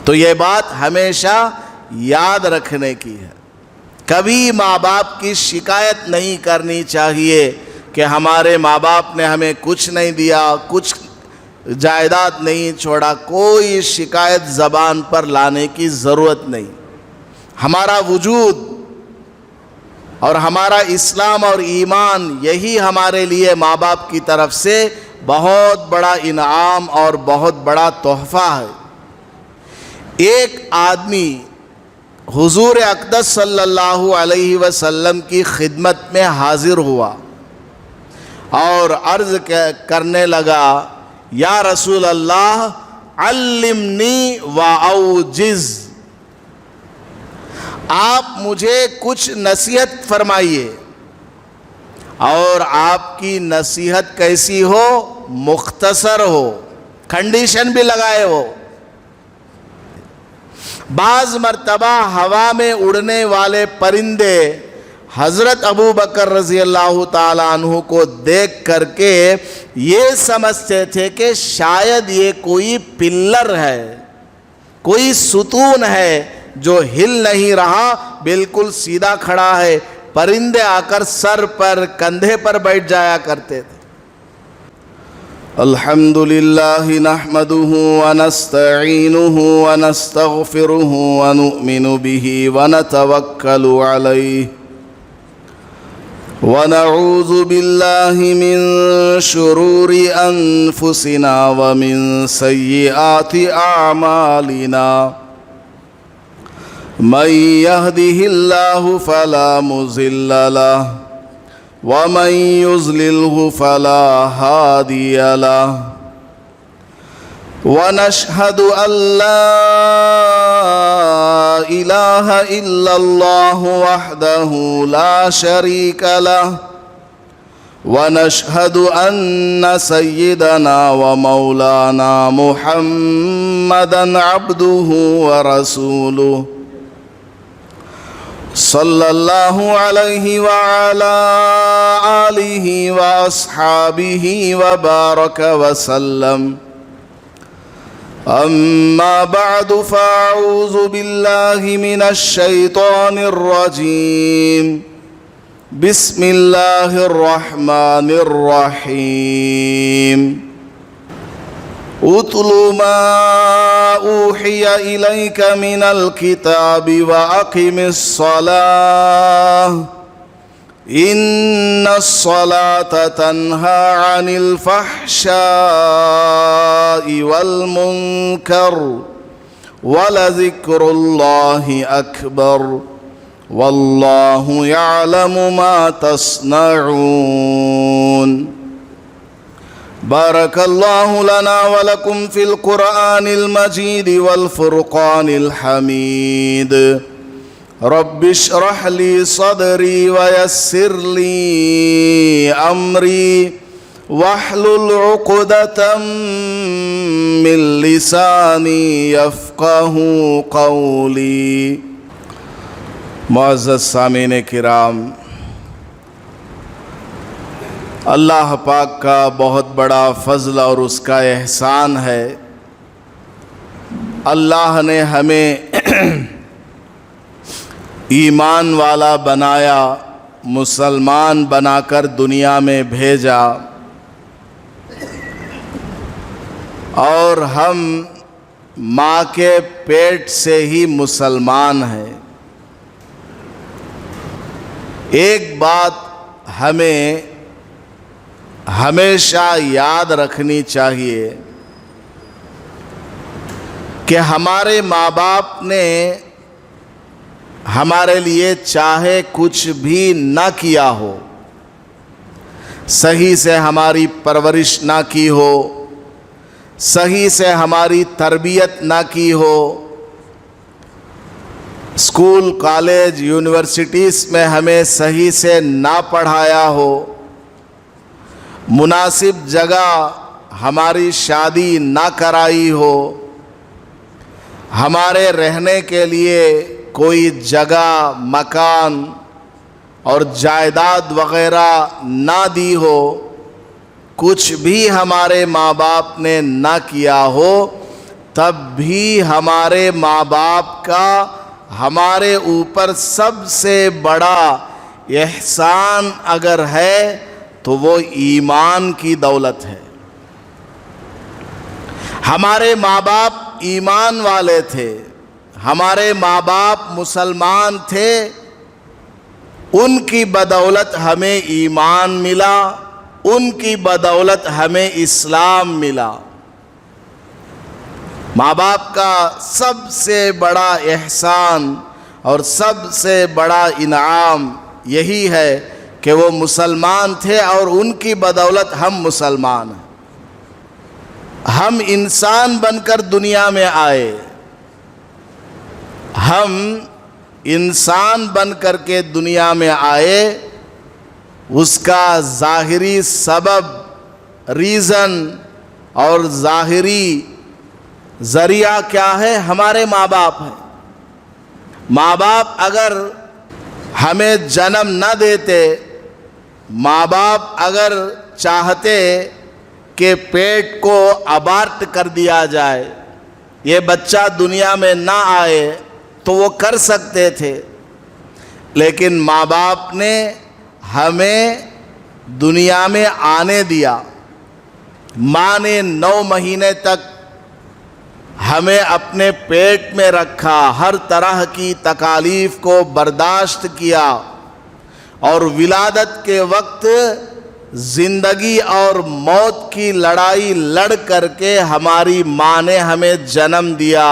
تو یہ بات ہمیشہ یاد رکھنے کی ہے. کبھی ماں باپ کی شکایت نہیں کرنی چاہیے کہ ہمارے ماں باپ نے ہمیں کچھ نہیں دیا، کچھ جائیداد نہیں چھوڑا. کوئی شکایت زبان پر لانے کی ضرورت نہیں. ہمارا وجود اور ہمارا اسلام اور ایمان یہی ہمارے لیے ماں باپ کی طرف سے بہت بڑا انعام اور بہت بڑا تحفہ ہے. ایک آدمی حضور اقدس صلی اللہ علیہ وسلم کی خدمت میں حاضر ہوا اور عرض کرنے لگا، یا رسول اللہ علمنی واوجز، آپ مجھے کچھ نصیحت فرمائیے. اور آپ کی نصیحت کیسی ہو؟ مختصر ہو، کنڈیشن بھی لگائے ہو. بعض مرتبہ ہوا میں اڑنے والے پرندے حضرت ابو بکر رضی اللہ تعالیٰ عنہ کو دیکھ کر کے یہ سمجھتے تھے کہ شاید یہ کوئی پلر ہے، کوئی ستون ہے جو ہل نہیں رہا، بالکل سیدھا کھڑا ہے. پرندے آ کر سر پر، کندھے پر بیٹھ جایا کرتے تھے. الحمدللہ نحمده ونستعینه ونستغفره ونؤمن به ونتوکل علیہ ونعوذ باللہ من شرور انفسنا ومن سیئات اعمالنا من يهده الله فلا مضل له ومن يضلله فلا هادي له ونشهد أن لا إله إلا الله وحده لا شريك له ونشهد أن سيدنا ومولانا محمدا عبده ورسوله صلی اللہ علیہ وعلا آلہ واصحابہ وبارک وسلم. اما بعد فاعوذ باللہ من الشیطان الرجیم. بسم اللہ الرحمن الرحیم. اتل ما اوحی الیک من الکتاب واقم الصلاة ان الصلاة تنہی عن الفحشاء والمنکر ولذکر اللہ اکبر واللہ یعلم ما تصنعون. بارک اللہ لنا ولکم فی القرآن المجید والفرقان الحمید. رب اشرح لی صدری ویسر لی امری واحلل عقدۃ من لسانی یفقہوا قولی. معزز سامعین کرام، اللہ پاک کا بہت بڑا فضل اور اس کا احسان ہے. اللہ نے ہمیں ایمان والا بنایا، مسلمان بنا کر دنیا میں بھیجا، اور ہم ماں کے پیٹ سے ہی مسلمان ہیں. ایک بات ہمیں ہمیشہ یاد رکھنی چاہیے کہ ہمارے ماں باپ نے ہمارے لیے چاہے کچھ بھی نہ کیا ہو، صحیح سے ہماری پرورش نہ کی ہو، صحیح سے ہماری تربیت نہ کی ہو، اسکول، کالج، یونیورسٹیز میں ہمیں صحیح سے نہ پڑھایا ہو، مناسب جگہ ہماری شادی نہ کرائی ہو، ہمارے رہنے کے لیے کوئی جگہ، مکان اور جائیداد وغیرہ نہ دی ہو، کچھ بھی ہمارے ماں باپ نے نہ کیا ہو، تب بھی ہمارے ماں باپ کا ہمارے اوپر سب سے بڑا احسان اگر ہے تو وہ ایمان کی دولت ہے۔ ہمارے ماں باپ ایمان والے تھے، ہمارے ماں باپ مسلمان تھے، ان کی بدولت ہمیں ایمان ملا، ان کی بدولت ہمیں اسلام ملا۔ ماں باپ کا سب سے بڑا احسان اور سب سے بڑا انعام یہی ہے کہ وہ مسلمان تھے اور ان کی بدولت ہم مسلمان ہیں۔ ہم انسان بن کر دنیا میں آئے، ہم انسان بن کر کے دنیا میں آئے، اس کا ظاہری سبب، ریزن اور ظاہری ذریعہ کیا ہے؟ ہمارے ماں باپ ہیں۔ ماں باپ اگر ہمیں جنم نہ دیتے، ماں باپ اگر چاہتے کہ پیٹ کو ابارٹ کر دیا جائے، یہ بچہ دنیا میں نہ آئے، تو وہ کر سکتے تھے، لیکن ماں باپ نے ہمیں دنیا میں آنے دیا۔ ماں نے 9 مہینے تک ہمیں اپنے پیٹ میں رکھا، ہر طرح کی تکالیف کو برداشت کیا، اور ولادت کے وقت زندگی اور موت کی لڑائی لڑ کر کے ہماری ماں نے ہمیں جنم دیا۔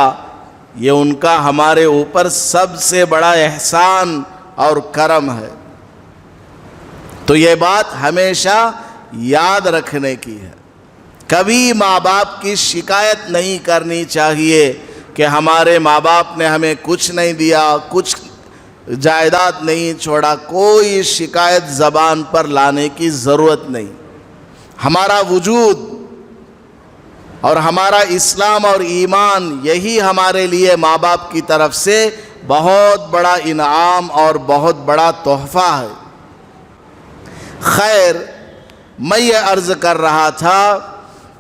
یہ ان کا ہمارے اوپر سب سے بڑا احسان اور کرم ہے۔ تو یہ بات ہمیشہ یاد رکھنے کی ہے، کبھی ماں باپ کی شکایت نہیں کرنی چاہیے کہ ہمارے ماں باپ نے ہمیں کچھ نہیں دیا، کچھ جائیداد نہیں چھوڑا۔ کوئی شکایت زبان پر لانے کی ضرورت نہیں۔ ہمارا وجود اور ہمارا اسلام اور ایمان، یہی ہمارے لیے ماں باپ کی طرف سے بہت بڑا انعام اور بہت بڑا تحفہ ہے۔ خیر، میں یہ عرض کر رہا تھا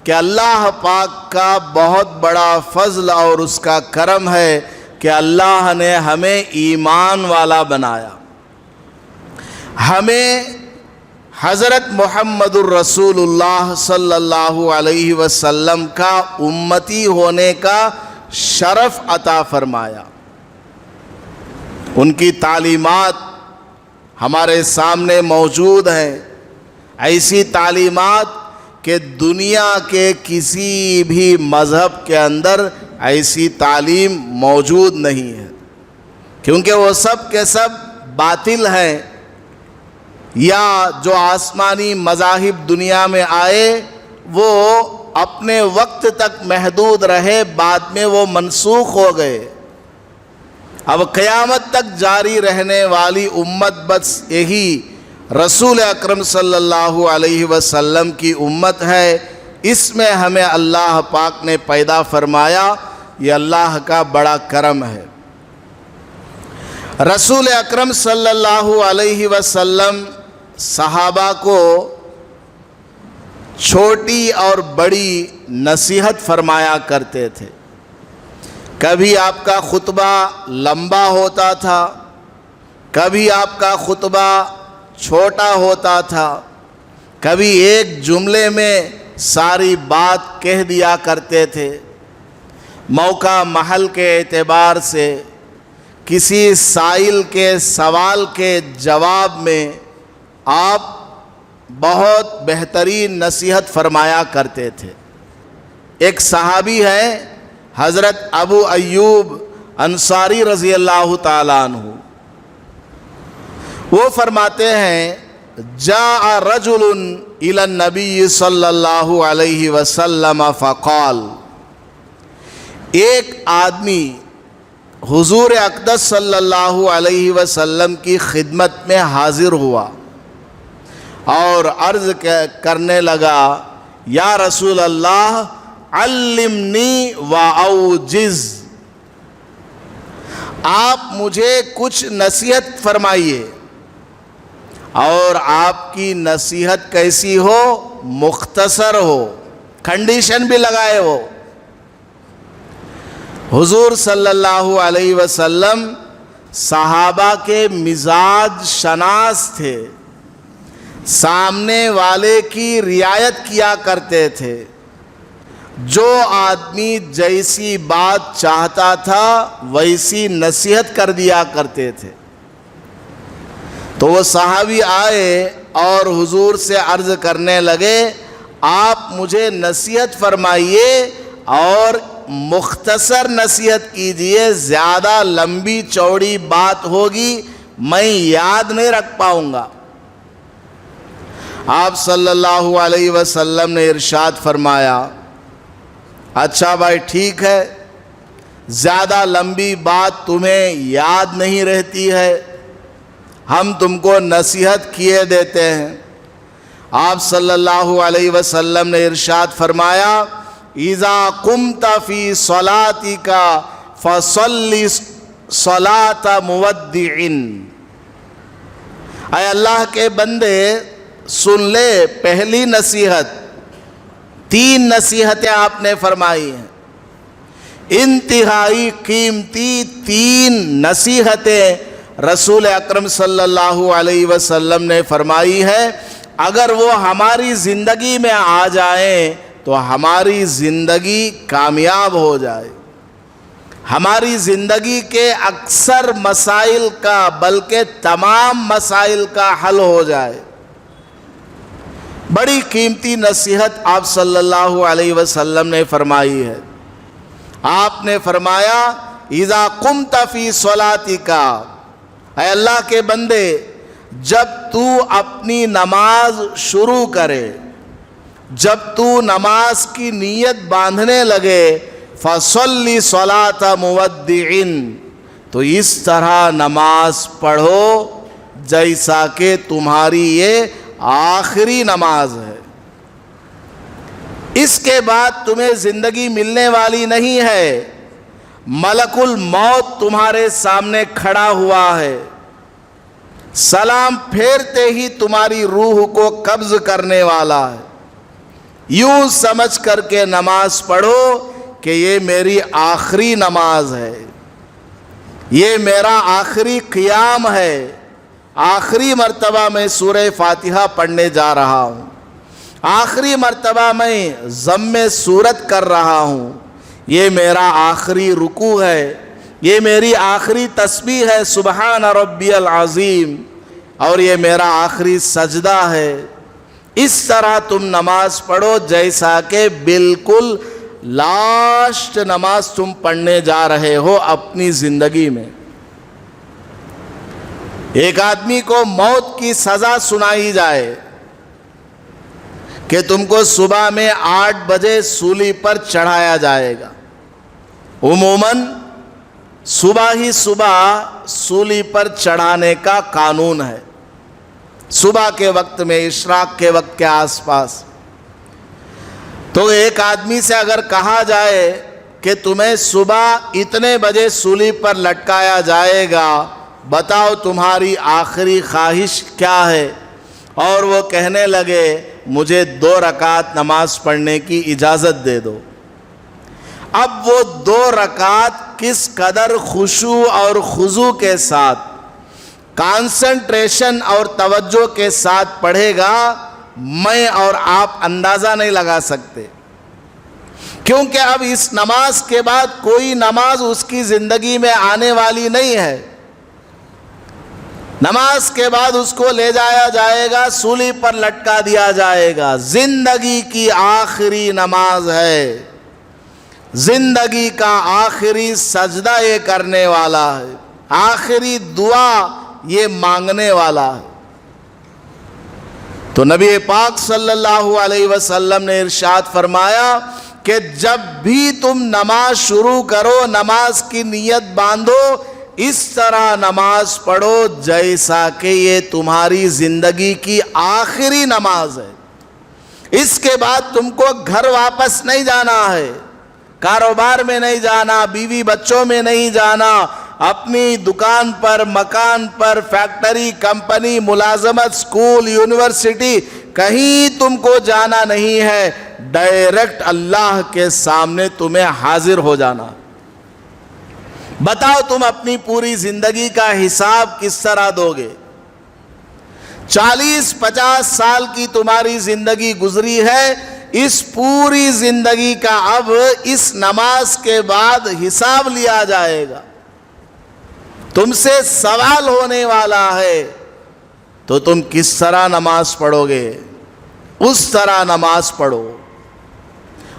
کہ اللہ پاک کا بہت بڑا فضل اور اس کا کرم ہے کہ اللہ نے ہمیں ایمان والا بنایا، ہمیں حضرت محمد الرسول اللہ صلی اللہ علیہ وسلم کا امتی ہونے کا شرف عطا فرمایا۔ ان کی تعلیمات ہمارے سامنے موجود ہیں، ایسی تعلیمات کہ دنیا کے کسی بھی مذہب کے اندر ایسی تعلیم موجود نہیں ہے، کیونکہ وہ سب کے سب باطل ہیں، یا جو آسمانی مذاہب دنیا میں آئے وہ اپنے وقت تک محدود رہے، بعد میں وہ منسوخ ہو گئے۔ اب قیامت تک جاری رہنے والی امت بس یہی رسول اکرم صلی اللہ علیہ وسلم کی امت ہے۔ اس میں ہمیں اللہ پاک نے پیدا فرمایا، یہ اللہ کا بڑا کرم ہے۔ رسول اکرم صلی اللہ علیہ وسلم صحابہ کو چھوٹی اور بڑی نصیحت فرمایا کرتے تھے۔ کبھی آپ کا خطبہ لمبا ہوتا تھا، کبھی آپ کا خطبہ چھوٹا ہوتا تھا، کبھی ایک جملے میں ساری بات کہہ دیا کرتے تھے۔ موقع محل کے اعتبار سے کسی سائل کے سوال کے جواب میں آپ بہت بہترین نصیحت فرمایا کرتے تھے۔ ایک صحابی ہے حضرت ابو ایوب انصاری رضی اللہ تعالیٰ عنہ، وہ فرماتے ہیں جاء رجل الی النبی صلی اللہ علیہ وسلم فقال، ایک آدمی حضور اقدس صلی اللہ علیہ وسلم کی خدمت میں حاضر ہوا اور عرض کرنے لگا، یا رسول اللہ علمنی واوجز، آپ مجھے کچھ نصیحت فرمائیے، اور آپ کی نصیحت کیسی ہو؟ مختصر ہو، کنڈیشن بھی لگائے ہو۔ حضور صلی اللہ علیہ وسلم صحابہ کے مزاج شناس تھے، سامنے والے کی رعایت کیا کرتے تھے، جو آدمی جیسی بات چاہتا تھا ویسی نصیحت کر دیا کرتے تھے۔ تو وہ صحابی آئے اور حضور سے عرض کرنے لگے، آپ مجھے نصیحت فرمائیے اور مختصر نصیحت کیجئے، زیادہ لمبی چوڑی بات ہوگی میں یاد نہیں رکھ پاؤں گا۔ آپ صلی اللہ علیہ وسلم نے ارشاد فرمایا، اچھا بھائی ٹھیک ہے، زیادہ لمبی بات تمہیں یاد نہیں رہتی ہے، ہم تم کو نصیحت کیے دیتے ہیں۔ آپ صلی اللہ علیہ وسلم نے ارشاد فرمایا، اذا قمت فی صلاتک فصلی صلاۃ مودع۔ اے اللہ کے بندے سن لے، پہلی نصیحت، 3 نصیحتیں آپ نے فرمائی ہیں، انتہائی قیمتی 3 نصیحتیں رسول اکرم صلی اللہ علیہ وسلم نے فرمائی ہے۔ اگر وہ ہماری زندگی میں آ جائیں تو ہماری زندگی کامیاب ہو جائے، ہماری زندگی کے اکثر مسائل کا بلکہ تمام مسائل کا حل ہو جائے۔ بڑی قیمتی نصیحت آپ صلی اللہ علیہ وسلم نے فرمائی ہے۔ آپ نے فرمایا، اذا قمت فی صلاتک، اے اللہ کے بندے جب تو اپنی نماز شروع کرے، جب تو نماز کی نیت باندھنے لگے، فصلی صلاۃ مودع، تو اس طرح نماز پڑھو جیسا کہ تمہاری یہ آخری نماز ہے، اس کے بعد تمہیں زندگی ملنے والی نہیں ہے، ملک الموت تمہارے سامنے کھڑا ہوا ہے، سلام پھیرتے ہی تمہاری روح کو قبض کرنے والا ہے۔ یوں سمجھ کر کے نماز پڑھو کہ یہ میری آخری نماز ہے، یہ میرا آخری قیام ہے، آخری مرتبہ میں سورہ فاتحہ پڑھنے جا رہا ہوں، آخری مرتبہ میں ضم سورت کر رہا ہوں، یہ میرا آخری رکوع ہے، یہ میری آخری تسبیح ہے سبحان ربی العظیم، اور یہ میرا آخری سجدہ ہے۔ اس طرح تم نماز پڑھو جیسا کہ بالکل لاسٹ نماز تم پڑھنے جا رہے ہو اپنی زندگی میں۔ ایک آدمی کو موت کی سزا سنائی جائے کہ تم کو صبح میں 8 بجے سولی پر چڑھایا جائے گا، عموماً صبح ہی صبح سولی پر چڑھانے کا قانون ہے، صبح کے وقت میں، اشراق کے وقت کے آس پاس۔ تو ایک آدمی سے اگر کہا جائے کہ تمہیں صبح اتنے بجے سولی پر لٹکایا جائے گا، بتاؤ تمہاری آخری خواہش کیا ہے، اور وہ کہنے لگے مجھے 2 رکعت نماز پڑھنے کی اجازت دے دو، اب وہ 2 رکعت کس قدر خشوع اور خضوع کے ساتھ، کانسنٹریشن اور توجہ کے ساتھ پڑھے گا، میں اور آپ اندازہ نہیں لگا سکتے، کیونکہ اب اس نماز کے بعد کوئی نماز اس کی زندگی میں آنے والی نہیں ہے۔ نماز کے بعد اس کو لے جایا جائے گا، سولی پر لٹکا دیا جائے گا، زندگی کی آخری نماز ہے، زندگی کا آخری سجدہ یہ کرنے والا ہے، آخری دعا یہ مانگنے والا ہے۔ تو نبی پاک صلی اللہ علیہ وسلم نے ارشاد فرمایا کہ جب بھی تم نماز شروع کرو، نماز کی نیت باندھو، اس طرح نماز پڑھو جیسا کہ یہ تمہاری زندگی کی آخری نماز ہے، اس کے بعد تم کو گھر واپس نہیں جانا ہے، کاروبار میں نہیں جانا، بیوی بچوں میں نہیں جانا، اپنی دکان پر، مکان پر، فیکٹری، کمپنی، ملازمت، اسکول، یونیورسٹی، کہیں تم کو جانا نہیں ہے، ڈائریکٹ اللہ کے سامنے تمہیں حاضر ہو جانا۔ بتاؤ تم اپنی پوری زندگی کا حساب کس طرح دو گے؟ 40-50 سال کی تمہاری زندگی گزری ہے، اس پوری زندگی کا اب اس نماز کے بعد حساب لیا جائے گا، تم سے سوال ہونے والا ہے، تو تم کس طرح نماز پڑھو گے؟ اس طرح نماز پڑھو۔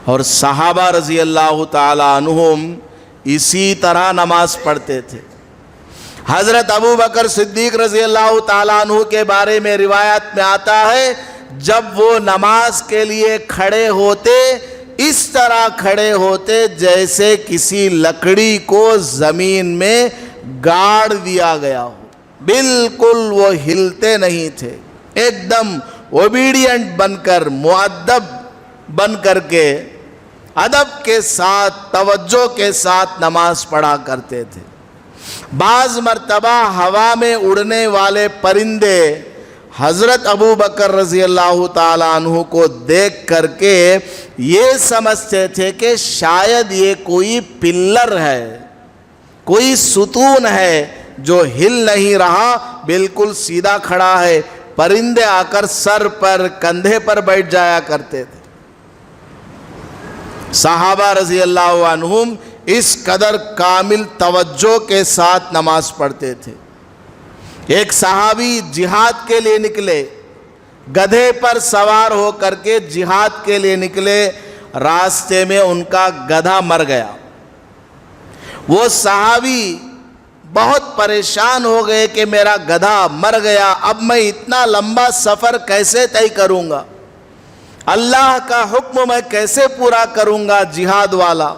اور صحابہ رضی اللہ تعالی عنہم اسی طرح نماز پڑھتے تھے۔ حضرت ابو بکر صدیق رضی اللہ تعالیٰ عنہ کے بارے میں روایت میں آتا ہے، جب وہ نماز کے لیے کھڑے ہوتے اس طرح کھڑے ہوتے جیسے کسی لکڑی کو زمین میں گاڑ دیا گیا ہو، بالکل وہ ہلتے نہیں تھے، ایک دم اوبیڈینٹ بن کر، مؤدب بن کر کے، ادب کے ساتھ، توجہ کے ساتھ نماز پڑھا کرتے تھے۔ بعض مرتبہ ہوا میں اڑنے والے پرندے حضرت ابو بکر رضی اللہ تعالیٰ عنہ کو دیکھ کر کے یہ سمجھتے تھے کہ شاید یہ کوئی پلر ہے، کوئی ستون ہے جو ہل نہیں رہا، بالکل سیدھا کھڑا ہے۔ پرندے آ کر سر پر، کندھے پر بیٹھ جایا کرتے تھے۔ صحابہ رضی اللہ عنہم اس قدر کامل توجہ کے ساتھ نماز پڑھتے تھے۔ ایک صحابی جہاد کے لیے نکلے، گدھے پر سوار ہو کر کے جہاد کے لیے نکلے، راستے میں ان کا گدھا مر گیا۔ وہ صحابی بہت پریشان ہو گئے کہ میرا گدھا مر گیا، اب میں اتنا لمبا سفر کیسے طے کروں گا؟ اللہ کا حکم میں کیسے پورا کروں گا جہاد والا؟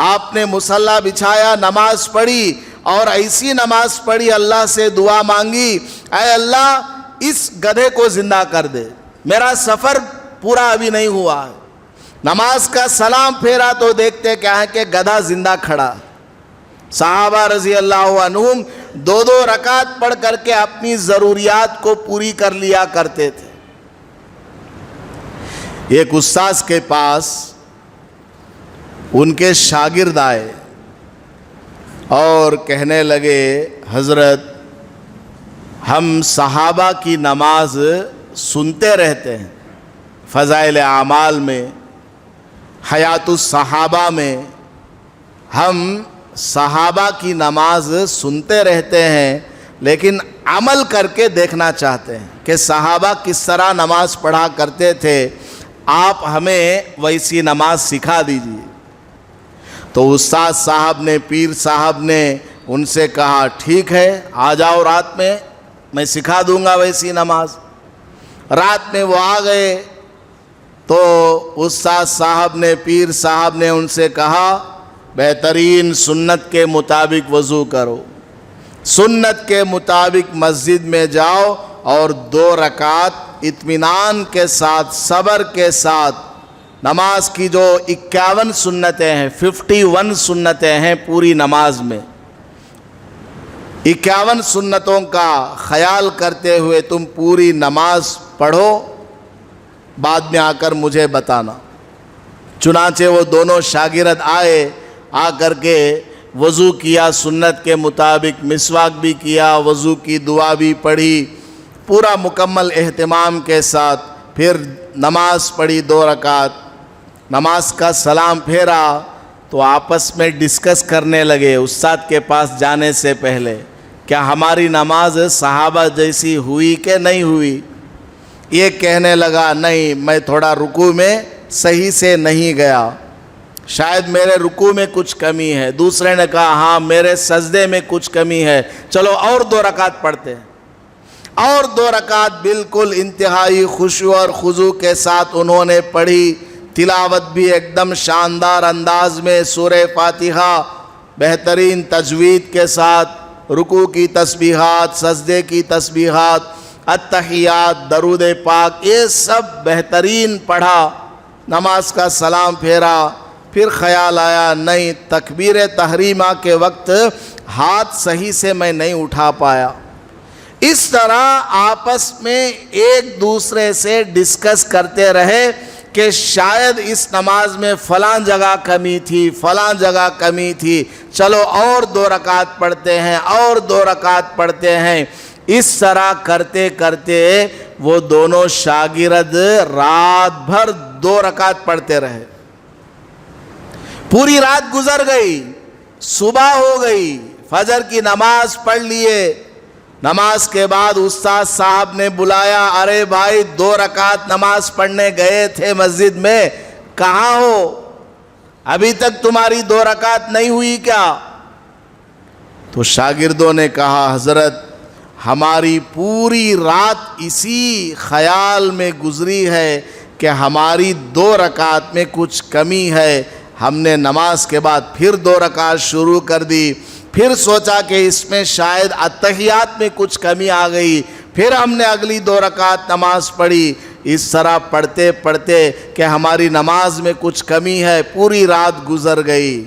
آپ نے مصلی بچھایا، نماز پڑھی، اور ایسی نماز پڑھی، اللہ سے دعا مانگی، اے اللہ اس گدھے کو زندہ کر دے، میرا سفر پورا ابھی نہیں ہوا ہے۔ نماز کا سلام پھیرا تو دیکھتے کیا ہے کہ گدھا زندہ کھڑا۔ صحابہ رضی اللہ عنہم 2 رکعت پڑھ کر کے اپنی ضروریات کو پوری کر لیا کرتے تھے۔ ایک استاذ کے پاس ان کے شاگرد آئے اور کہنے لگے، حضرت ہم صحابہ کی نماز سنتے رہتے ہیں، فضائل اعمال میں، حیات الصحابہ میں ہم صحابہ کی نماز سنتے رہتے ہیں، لیکن عمل کر کے دیکھنا چاہتے ہیں کہ صحابہ کس طرح نماز پڑھا کرتے تھے، آپ ہمیں ویسی نماز سکھا دیجیے۔ تو استاد صاحب نے، پیر صاحب نے ان سے کہا، ٹھیک ہے آ جاؤ رات میں سکھا دوں گا ویسی نماز۔ رات میں وہ آ گئے تو استاد صاحب نے، پیر صاحب نے ان سے کہا، بہترین سنت کے مطابق وضو کرو، سنت کے مطابق مسجد میں جاؤ اور 2 رکعت اطمینان کے ساتھ، صبر کے ساتھ، نماز کی جو 51 سنتیں ہیں، 51 سنتیں ہیں پوری نماز میں، 51 سنتوں کا خیال کرتے ہوئے تم پوری نماز پڑھو، بعد میں آ کر مجھے بتانا۔ چنانچہ وہ دونوں شاگرد آئے، آ کر کے وضو کیا سنت کے مطابق، مسواک بھی کیا، وضو کی دعا بھی پڑھی، پورا مکمل اہتمام کے ساتھ، پھر نماز پڑھی 2 رکعت، نماز کا سلام پھیرا تو آپس میں ڈسکس کرنے لگے استاد کے پاس جانے سے پہلے، کیا ہماری نماز صحابہ جیسی ہوئی کہ نہیں ہوئی؟ یہ کہنے لگا، نہیں میں تھوڑا رکوع میں صحیح سے نہیں گیا، شاید میرے رکوع میں کچھ کمی ہے۔ دوسرے نے کہا، ہاں میرے سجدے میں کچھ کمی ہے، چلو اور 2 رکعت پڑھتے ہیں۔ اور 2 رکعت بالکل انتہائی خشوع اور خضوع کے ساتھ انہوں نے پڑھی، تلاوت بھی ایک دم شاندار انداز میں، سورہ فاتحہ بہترین تجوید کے ساتھ، رکوع کی تسبیحات، سجدے کی تسبیحات، التحیات، درود پاک، یہ سب بہترین پڑھا، نماز کا سلام پھیرا۔ پھر خیال آیا، نہیں تکبیر تحریمہ کے وقت ہاتھ صحیح سے میں نہیں اٹھا پایا۔ اس طرح آپس میں ایک دوسرے سے ڈسکس کرتے رہے کہ شاید اس نماز میں فلاں جگہ کمی تھی، فلاں جگہ کمی تھی، چلو اور 2 رکعت پڑھتے ہیں، اور 2 رکعت پڑھتے ہیں۔ اس طرح کرتے کرتے وہ دونوں شاگرد رات بھر 2 رکعت پڑھتے رہے۔ پوری رات گزر گئی، صبح ہو گئی، فجر کی نماز پڑھ لیے۔ نماز کے بعد استاد صاحب نے بلایا، ارے بھائی 2 رکعت نماز پڑھنے گئے تھے مسجد میں، کہاں ہو؟ ابھی تک تمہاری 2 رکعت نہیں ہوئی کیا؟ تو شاگردوں نے کہا، حضرت ہماری پوری رات اسی خیال میں گزری ہے کہ ہماری 2 رکعت میں کچھ کمی ہے، ہم نے نماز کے بعد پھر 2 رکعت شروع کر دی، پھر سوچا کہ اس میں شاید اتحیات میں کچھ کمی آ گئی، پھر ہم نے اگلی 2 رکعت نماز پڑھی۔ اس طرح پڑھتے پڑھتے کہ ہماری نماز میں کچھ کمی ہے، پوری رات گزر گئی،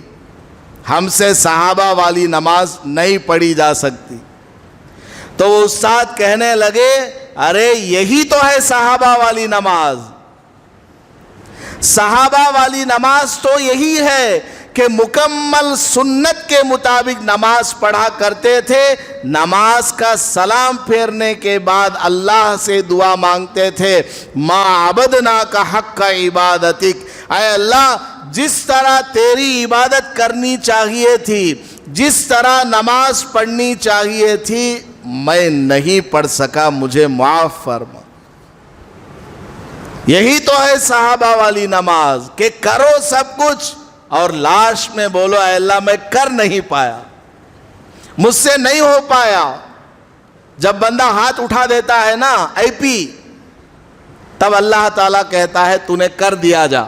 ہم سے صحابہ والی نماز نہیں پڑھی جا سکتی۔ تو وہ استاد کہنے لگے، ارے یہی تو ہے صحابہ والی نماز۔ صحابہ والی نماز تو یہی ہے کہ مکمل سنت کے مطابق نماز پڑھا کرتے تھے، نماز کا سلام پھیرنے کے بعد اللہ سے دعا مانگتے تھے، ما عبدناک حق عبادتک، اے اللہ جس طرح تیری عبادت کرنی چاہیے تھی، جس طرح نماز پڑھنی چاہیے تھی، میں نہیں پڑھ سکا، مجھے معاف فرما۔ یہی تو ہے صحابہ والی نماز کہ کرو سب کچھ اور لاسٹ میں بولو، اے اللہ میں کر نہیں پایا، مجھ سے نہیں ہو پایا۔ جب بندہ ہاتھ اٹھا دیتا ہے نا اے پی، تب اللہ تعالیٰ کہتا ہے تو نے کر دیا، جا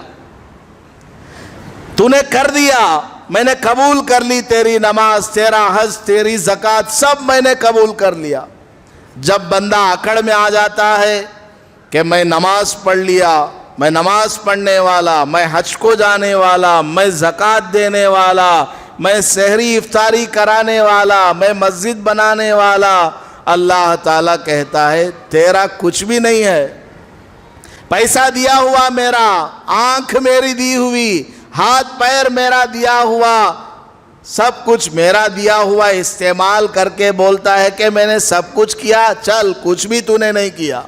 تو نے کر دیا، میں نے قبول کر لی تیری نماز، تیرا حج، تیری زکوٰۃ، سب میں نے قبول کر لیا۔ جب بندہ اکڑ میں آ جاتا ہے کہ میں نماز پڑھ لیا، میں نماز پڑھنے والا، میں حج کو جانے والا، میں زکوٰۃ دینے والا، میں سحری افطاری کرانے والا، میں مسجد بنانے والا، اللہ تعالیٰ کہتا ہے تیرا کچھ بھی نہیں ہے، پیسہ دیا ہوا میرا، آنکھ میری دی ہوئی، ہاتھ پیر میرا دیا ہوا، سب کچھ میرا دیا ہوا استعمال کر کے بولتا ہے کہ میں نے سب کچھ کیا، چل کچھ بھی تو نے نہیں کیا۔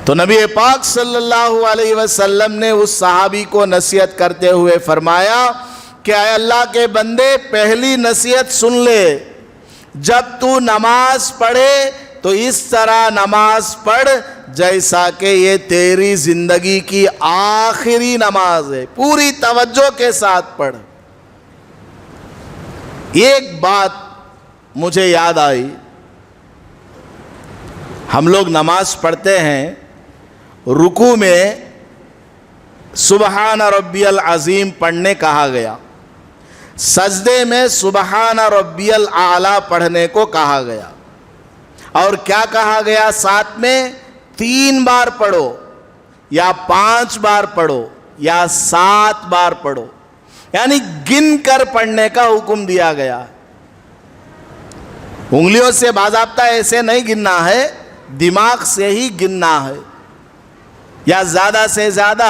تو نبی پاک صلی اللہ علیہ وسلم نے اس صحابی کو نصیحت کرتے ہوئے فرمایا کہ اے اللہ کے بندے، پہلی نصیحت سن لے، جب تو نماز پڑھے تو اس طرح نماز پڑھ جیسا کہ یہ تیری زندگی کی آخری نماز ہے، پوری توجہ کے ساتھ پڑھ۔ ایک بات مجھے یاد آئی، ہم لوگ نماز پڑھتے ہیں، رکوع میں سبحان ربی العظیم پڑھنے کہا گیا، سجدے میں سبحان ربی الاعلیٰ پڑھنے کو کہا گیا، اور کیا کہا گیا ساتھ میں؟ 3 بار پڑھو یا 5 بار پڑھو یا 7 بار پڑھو، یعنی گن کر پڑھنے کا حکم دیا گیا۔ انگلیوں سے باضابطہ ایسے نہیں گننا ہے، دماغ سے ہی گننا ہے، یا زیادہ سے زیادہ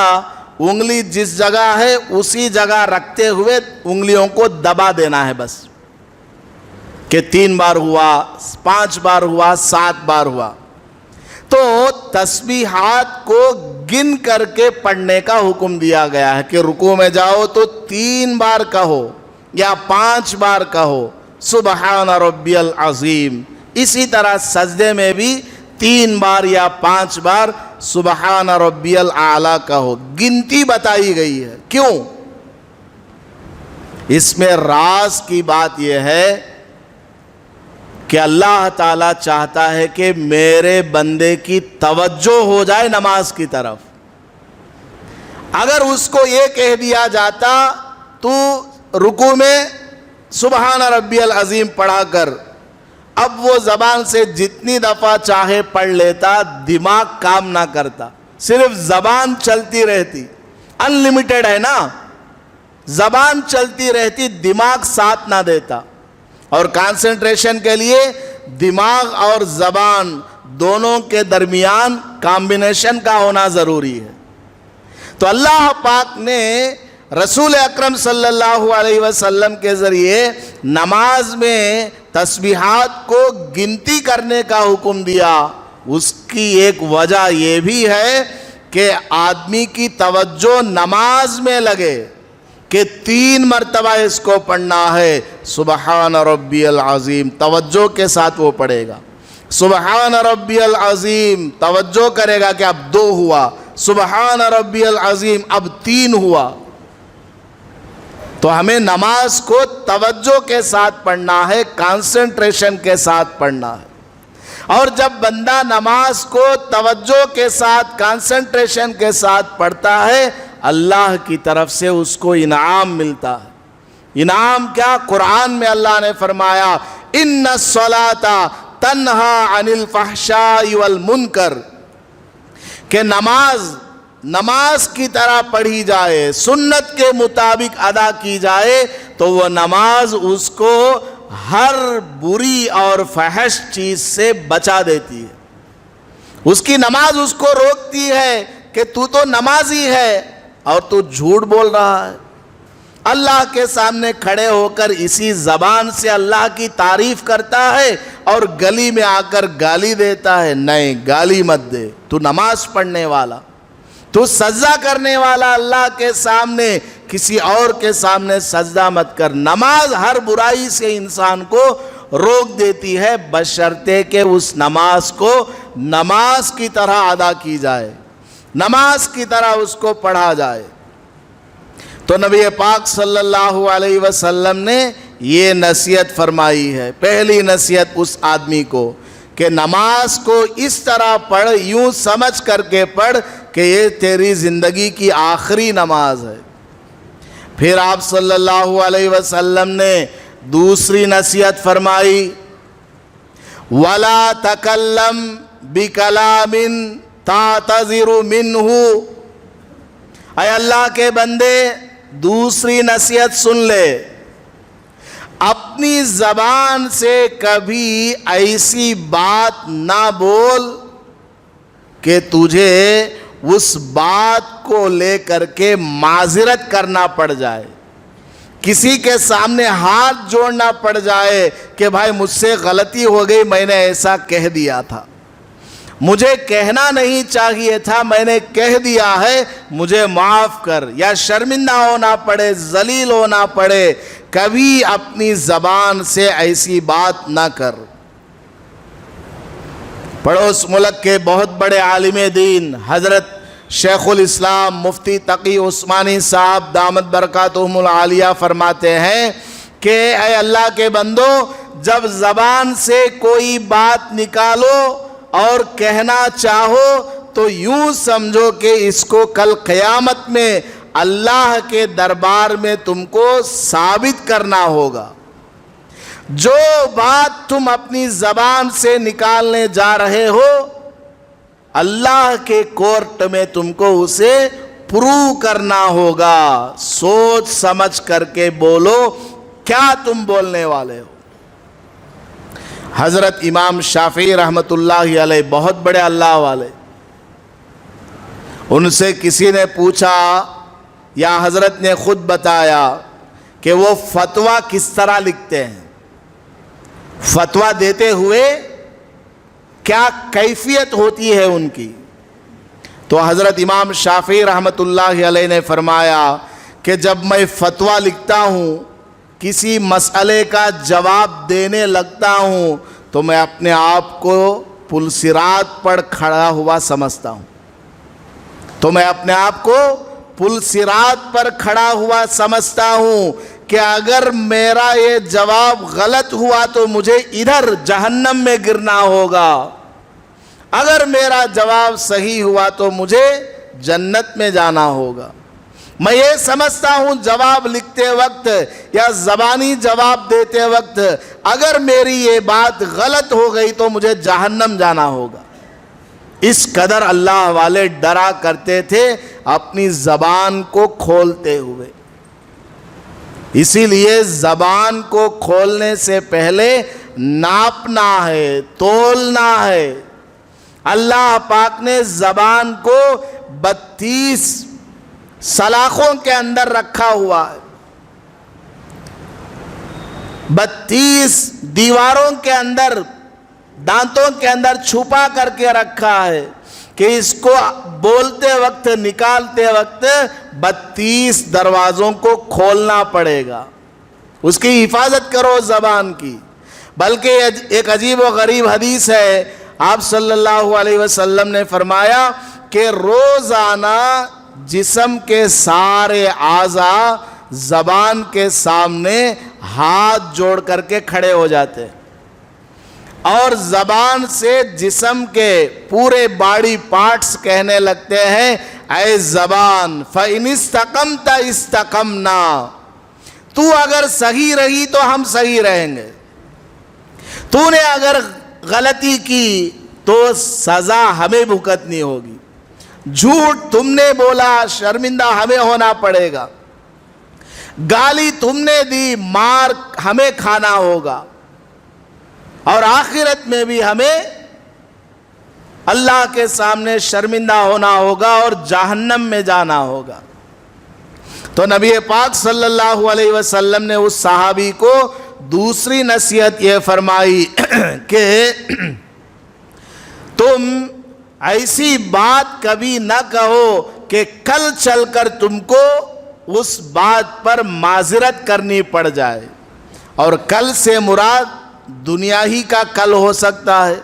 انگلی جس جگہ ہے اسی جگہ رکھتے ہوئے انگلیوں کو دبا دینا ہے بس، کہ 3 بار ہوا، 5 بار ہوا، 7 بار ہوا۔ تو تسبیحات کو گن کر کے پڑھنے کا حکم دیا گیا ہے کہ رکوع میں جاؤ تو 3 بار کہو یا 5 بار کہو سبحان ربی العظیم، اسی طرح سجدے میں بھی 3 بار یا 5 بار سبحان ربی الاعلیٰ کہو، گنتی بتائی گئی ہے۔ کیوں؟ اس میں راز کی بات یہ ہے کہ اللہ تعالیٰ چاہتا ہے کہ میرے بندے کی توجہ ہو جائے نماز کی طرف۔ اگر اس کو یہ کہہ دیا جاتا تو رکوع میں سبحان ربی العظیم پڑھا کر، اب وہ زبان سے جتنی دفعہ چاہے پڑھ لیتا، دماغ کام نہ کرتا، صرف زبان چلتی رہتی، انلمیٹڈ ہے نا، زبان چلتی رہتی، دماغ ساتھ نہ دیتا۔ اور کانسنٹریشن کے لیے دماغ اور زبان دونوں کے درمیان کامبینیشن کا ہونا ضروری ہے۔ تو اللہ پاک نے رسول اکرم صلی اللہ علیہ وسلم کے ذریعے نماز میں تسبیحات کو گنتی کرنے کا حکم دیا۔ اس کی ایک وجہ یہ بھی ہے کہ آدمی کی توجہ نماز میں لگے کہ 3 مرتبہ اس کو پڑھنا ہے۔ سبحان ربی العظیم، توجہ کے ساتھ وہ پڑھے گا۔ سبحان ربی العظیم، توجہ کرے گا کہ اب 2 ہوا۔ سبحان ربی العظیم، اب 3 ہوا۔ تو ہمیں نماز کو توجہ کے ساتھ پڑھنا ہے، کانسنٹریشن کے ساتھ پڑھنا ہے۔ اور جب بندہ نماز کو توجہ کے ساتھ، کانسنٹریشن کے ساتھ پڑھتا ہے، اللہ کی طرف سے اس کو انعام ملتا ہے۔ انعام کیا؟ قرآن میں اللہ نے فرمایا ان الصلاۃ تنہی عن الفحشاء والمنکر، کہ نماز کی طرح پڑھی جائے، سنت کے مطابق ادا کی جائے تو وہ نماز اس کو ہر بری اور فحش چیز سے بچا دیتی ہے۔ اس کی نماز اس کو روکتی ہے کہ تو نمازی ہے اور تو جھوٹ بول رہا ہے۔ اللہ کے سامنے کھڑے ہو کر اسی زبان سے اللہ کی تعریف کرتا ہے اور گلی میں آ کر گالی دیتا ہے۔ نہیں، گالی مت دے، تو نماز پڑھنے والا، تو سجدہ کرنے والا اللہ کے سامنے، کسی اور کے سامنے سجدہ مت کر۔ نماز ہر برائی سے انسان کو روک دیتی ہے، بشرطے کہ اس نماز کو نماز کی طرح ادا کی جائے، نماز کی طرح اس کو پڑھا جائے۔ تو نبی پاک صلی اللہ علیہ وسلم نے یہ نصیحت فرمائی ہے۔ پہلی نصیحت اس آدمی کو کہ نماز کو اس طرح پڑھ، یوں سمجھ کر کے پڑھ کہ یہ تیری زندگی کی آخری نماز ہے۔ پھر آپ صلی اللہ علیہ وسلم نے دوسری نصیحت فرمائی وَلَا تَكَلَّمْ بِكَلَامٍ تَعْتَذِرُ مِنْهُ، اے اللہ کے بندے دوسری نصیحت سن لے، اپنی زبان سے کبھی ایسی بات نہ بول کہ تجھے اس بات کو لے کر کے معذرت کرنا پڑ جائے، کسی کے سامنے ہاتھ جوڑنا پڑ جائے کہ بھائی مجھ سے غلطی ہو گئی، میں نے ایسا کہہ دیا تھا، مجھے کہنا نہیں چاہیے تھا، میں نے کہہ دیا ہے، مجھے معاف کر، یا شرمندہ ہونا پڑے، ذلیل ہونا پڑے، کبھی اپنی زبان سے ایسی بات نہ کر۔ پڑوس ملک کے بہت بڑے عالم دین حضرت شیخ الاسلام مفتی تقی عثمانی صاحب دامت برکاتہم العالیہ فرماتے ہیں کہ اے اللہ کے بندو، جب زبان سے کوئی بات نکالو اور کہنا چاہو تو یوں سمجھو کہ اس کو کل قیامت میں اللہ کے دربار میں تم کو ثابت کرنا ہوگا۔ جو بات تم اپنی زبان سے نکالنے جا رہے ہو، اللہ کے کورٹ میں تم کو اسے پروو کرنا ہوگا۔ سوچ سمجھ کر کے بولو کیا تم بولنے والے ہو۔ حضرت امام شافعی رحمت اللہ علیہ بہت بڑے اللہ والے، ان سے کسی نے پوچھا یا حضرت نے خود بتایا کہ وہ فتویٰ کس طرح لکھتے ہیں، فتویٰ دیتے ہوئے کیا کیفیت ہوتی ہے ان کی۔ تو حضرت امام شافعی رحمت اللہ علیہ نے فرمایا کہ جب میں فتویٰ لکھتا ہوں، کسی مسئلے کا جواب دینے لگتا ہوں، تو میں اپنے آپ کو پلصراط پر کھڑا ہوا سمجھتا ہوں، تو میں اپنے آپ کو پلصراط پر کھڑا ہوا سمجھتا ہوں کہ اگر میرا یہ جواب غلط ہوا تو مجھے ادھر جہنم میں گرنا ہوگا، اگر میرا جواب صحیح ہوا تو مجھے جنت میں جانا ہوگا۔ میں یہ سمجھتا ہوں جواب لکھتے وقت یا زبانی جواب دیتے وقت اگر میری یہ بات غلط ہو گئی تو مجھے جہنم جانا ہوگا۔ اس قدر اللہ والے ڈرا کرتے تھے اپنی زبان کو کھولتے ہوئے۔ اسی لیے زبان کو کھولنے سے پہلے ناپنا ہے، تولنا ہے، اللہ پاک نے زبان کو 32 سلاخوں کے اندر رکھا ہوا ہے، 32 دیواروں کے اندر، دانتوں کے اندر چھپا کر کے رکھا ہے کہ اس کو بولتے وقت، نکالتے وقت 32 دروازوں کو کھولنا پڑے گا۔ اس کی حفاظت کرو زبان کی۔ بلکہ ایک عجیب و غریب حدیث ہے، آپ صلی اللہ علیہ وسلم نے فرمایا کہ روزانہ جسم کے سارے اعضاء زبان کے سامنے ہاتھ جوڑ کر کے کھڑے ہو جاتے ہیں، اور زبان سے جسم کے پورے باڈی پارٹس کہنے لگتے ہیں، اے زبان فَإِنِ اسْتَقَمْتَ اسْتَقَمْنَا، تو اگر صحیح رہی تو ہم صحیح رہیں گے، تو نے اگر غلطی کی تو سزا ہمیں بھگتنی ہوگی، جھوٹ تم نے بولا شرمندہ ہمیں ہونا پڑے گا، گالی تم نے دی مار ہمیں کھانا ہوگا، اور آخرت میں بھی ہمیں اللہ کے سامنے شرمندہ ہونا ہوگا اور جہنم میں جانا ہوگا۔ تو نبی پاک صلی اللہ علیہ وسلم نے اس صحابی کو دوسری نصیحت یہ فرمائی کہ تم ایسی بات کبھی نہ کہو کہ کل چل کر تم کو اس بات پر معذرت کرنی پڑ جائے، اور کل سے مراد دنیا ہی کا کل ہو سکتا ہے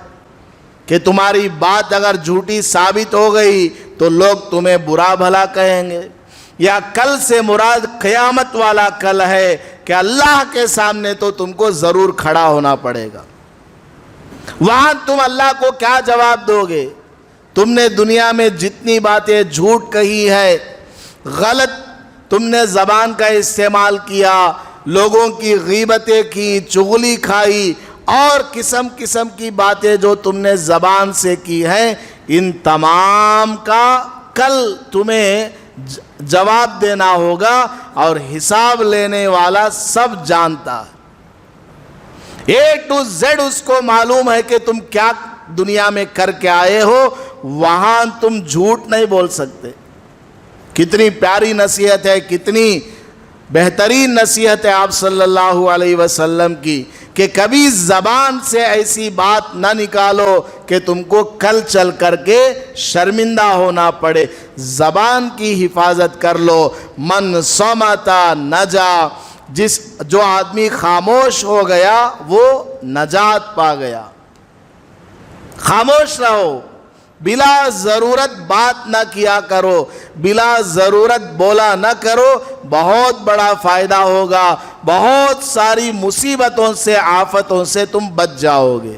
کہ تمہاری بات اگر جھوٹی ثابت ہو گئی تو لوگ تمہیں برا بھلا کہیں گے، یا کل سے مراد قیامت والا کل ہے کہ اللہ کے سامنے تو تم کو ضرور کھڑا ہونا پڑے گا۔ وہاں تم اللہ کو کیا جواب دو گے؟ تم نے دنیا میں جتنی باتیں جھوٹ کہی ہے، غلط تم نے زبان کا استعمال کیا، لوگوں کی غیبتیں کی، چغلی کھائی، اور قسم قسم کی باتیں جو تم نے زبان سے کی ہیں، ان تمام کا کل تمہیں جواب دینا ہوگا، اور حساب لینے والا سب جانتا ہے، A to Z اس کو معلوم ہے کہ تم کیا دنیا میں کر کے آئے ہو، وہاں تم جھوٹ نہیں بول سکتے۔ کتنی پیاری نصیحت ہے، کتنی بہترین نصیحت ہے آپ صلی اللہ علیہ وسلم کی کہ کبھی زبان سے ایسی بات نہ نکالو کہ تم کو کل چل کر کے شرمندہ ہونا پڑے۔ زبان کی حفاظت کر لو۔ من صمت نجا، جو آدمی خاموش ہو گیا وہ نجات پا گیا۔ خاموش رہو، بلا ضرورت بات نہ کیا کرو، بلا ضرورت بولا نہ کرو، بہت بڑا فائدہ ہوگا، بہت ساری مصیبتوں سے، آفتوں سے تم بچ جاؤ گے۔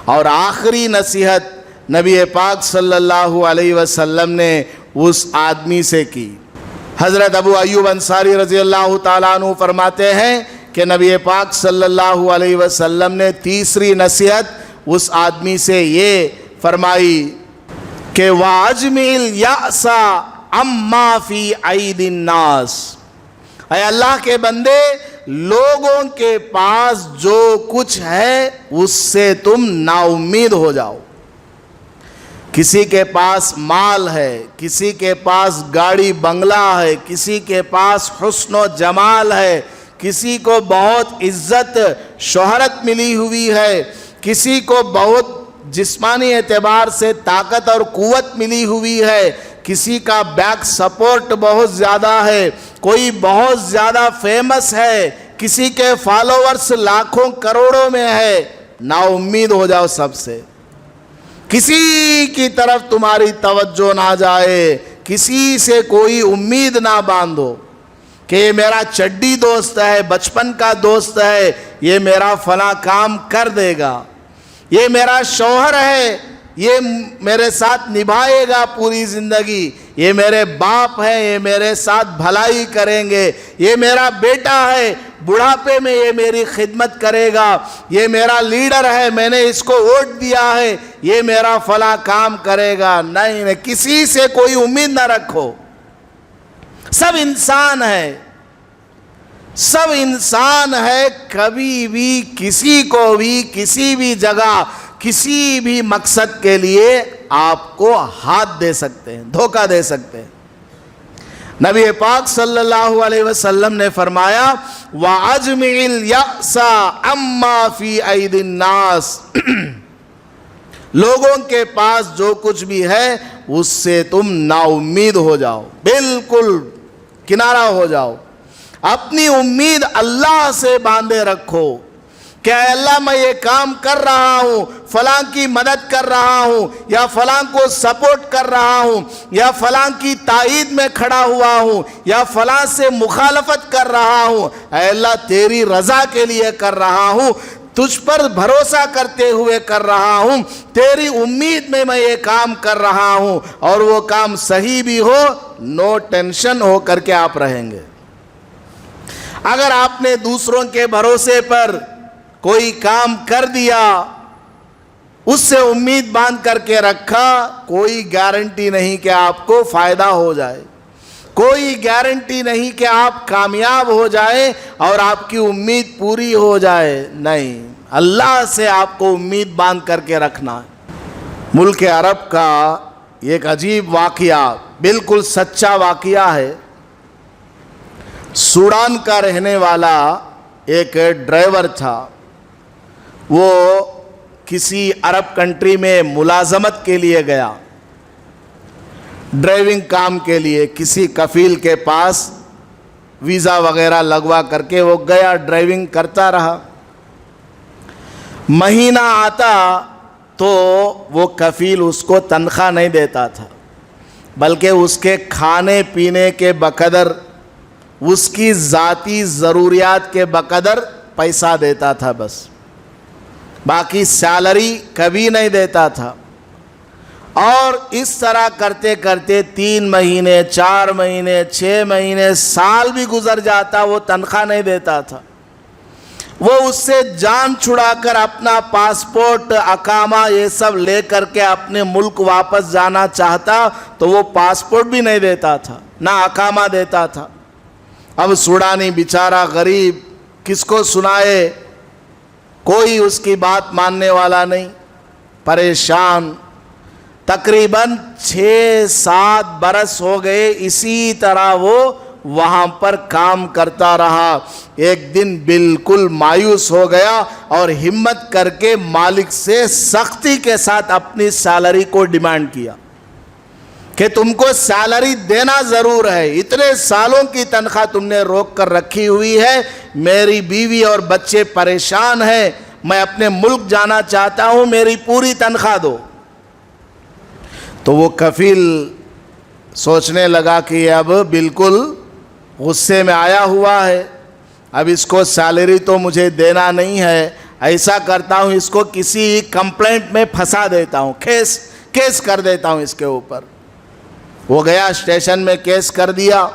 اور آخری نصیحت نبی پاک صلی اللہ علیہ وسلم نے اس آدمی سے کی۔ حضرت ابو ایوب انصاری رضی اللہ تعالیٰ عنہ فرماتے ہیں کہ نبی پاک صلی اللہ علیہ وسلم نے تیسری نصیحت اس آدمی سے یہ فرمائی کہ وَأَجْمِعِ الْيَأْسَ عَمَّا فِي أَيْدِي النَّاسِ، اے اللہ کے بندے، لوگوں کے پاس جو کچھ ہے اس سے تم نا امید ہو جاؤ۔ کسی کے پاس مال ہے، کسی کے پاس گاڑی بنگلہ ہے، کسی کے پاس حسن و جمال ہے، کسی کو بہت عزت شہرت ملی ہوئی ہے، کسی کو بہت جسمانی اعتبار سے طاقت اور قوت ملی ہوئی ہے، کسی کا بیک سپورٹ بہت زیادہ ہے، کوئی بہت زیادہ فیمس ہے، کسی کے فالوورز لاکھوں کروڑوں میں ہے۔ نا امید ہو جاؤ سب سے، کسی کی طرف تمہاری توجہ نہ جائے، کسی سے کوئی امید نہ باندھو کہ یہ میرا چڈی دوست ہے، بچپن کا دوست ہے، یہ میرا فلاں کام کر دے گا، یہ میرا شوہر ہے، یہ میرے ساتھ نبھائے گا پوری زندگی، یہ میرے باپ ہیں، یہ میرے ساتھ بھلائی کریں گے، یہ میرا بیٹا ہے، بڑھاپے میں یہ میری خدمت کرے گا، یہ میرا لیڈر ہے، میں نے اس کو ووٹ دیا ہے، یہ میرا فلاں کام کرے گا۔ نہیں، کسی سے کوئی امید نہ رکھو۔ سب انسان ہے، سب انسان ہے، کبھی بھی کسی کو بھی کسی بھی جگہ کسی بھی مقصد کے لیے آپ کو ہاتھ دے سکتے ہیں، دھوکہ دے سکتے ہیں۔ نبی پاک صلی اللہ علیہ وسلم نے فرمایا وَأَجْمِعِ الْيَأْسَ عَمَّا فِي أَيْدِ النَّاسِ، لوگوں کے پاس جو کچھ بھی ہے اس سے تم نا امید ہو جاؤ، بالکل کنارہ ہو جاؤ، اپنی امید اللہ سے باندھے رکھو کہ اے اللہ میں یہ کام کر رہا ہوں، فلاں کی مدد کر رہا ہوں، یا فلاں کو سپورٹ کر رہا ہوں، یا فلاں کی تائید میں کھڑا ہوا ہوں، یا فلاں سے مخالفت کر رہا ہوں، اے اللہ تیری رضا کے لیے کر رہا ہوں، تجھ پر بھروسہ کرتے ہوئے کر رہا ہوں، تیری امید میں یہ کام کر رہا ہوں، اور وہ کام صحیح بھی ہو، نو ٹینشن ہو کر کے آپ رہیں گے۔ اگر آپ نے دوسروں کے بھروسے پر کوئی کام کر دیا، اس سے امید باندھ کر کے رکھا، کوئی گارنٹی نہیں کہ آپ کو فائدہ ہو جائے، کوئی گارنٹی نہیں کہ آپ کامیاب ہو جائے اور آپ کی امید پوری ہو جائے، نہیں، اللہ سے آپ کو امید باندھ کر کے رکھنا ہے۔ ملک عرب کا ایک عجیب واقعہ، بالکل سچا واقعہ ہے۔ سوڈان کا رہنے والا ایک ڈرائیور تھا، وہ کسی عرب کنٹری میں ملازمت کے لیے گیا، ڈرائیونگ کام کے لیے، کسی کفیل کے پاس ویزا وغیرہ لگوا کر کے وہ گیا، ڈرائیونگ کرتا رہا۔ مہینہ آتا تو وہ کفیل اس کو تنخواہ نہیں دیتا تھا، بلکہ اس کے کھانے پینے کے بقدر، اس کی ذاتی ضروریات کے بقدر پیسہ دیتا تھا، بس باقی سیلری کبھی نہیں دیتا تھا۔ اور اس طرح کرتے کرتے 3 مہینے، 4 مہینے، 6 مہینے، سال بھی گزر جاتا، وہ تنخواہ نہیں دیتا تھا۔ وہ اس سے جان چھڑا کر اپنا پاسپورٹ، اقامہ یہ سب لے کر کے اپنے ملک واپس جانا چاہتا تو وہ پاسپورٹ بھی نہیں دیتا تھا، نہ اقامہ دیتا تھا۔ اب سوڈانی بیچارہ غریب کس کو سنائے، کوئی اس کی بات ماننے والا نہیں، پریشان۔ تقریباً 6-7 برس ہو گئے، اسی طرح وہ وہاں پر کام کرتا رہا۔ ایک دن بالکل مایوس ہو گیا اور ہمت کر کے مالک سے سختی کے ساتھ اپنی سیلری کو ڈیمانڈ کیا کہ تم کو سیلری دینا ضرور ہے، اتنے سالوں کی تنخواہ تم نے روک کر رکھی ہوئی ہے، میری بیوی اور بچے پریشان ہیں، میں اپنے ملک جانا چاہتا ہوں، میری پوری تنخواہ دو۔ تو وہ کفیل سوچنے لگا کہ اب بالکل غصے میں آیا ہوا ہے، اب اس کو سیلری تو مجھے دینا نہیں ہے، ایسا کرتا ہوں اس کو کسی کمپلینٹ میں پھنسا دیتا ہوں، کیس کر دیتا ہوں اس کے اوپر۔ وہ گیا اسٹیشن میں، کیس کر دیا،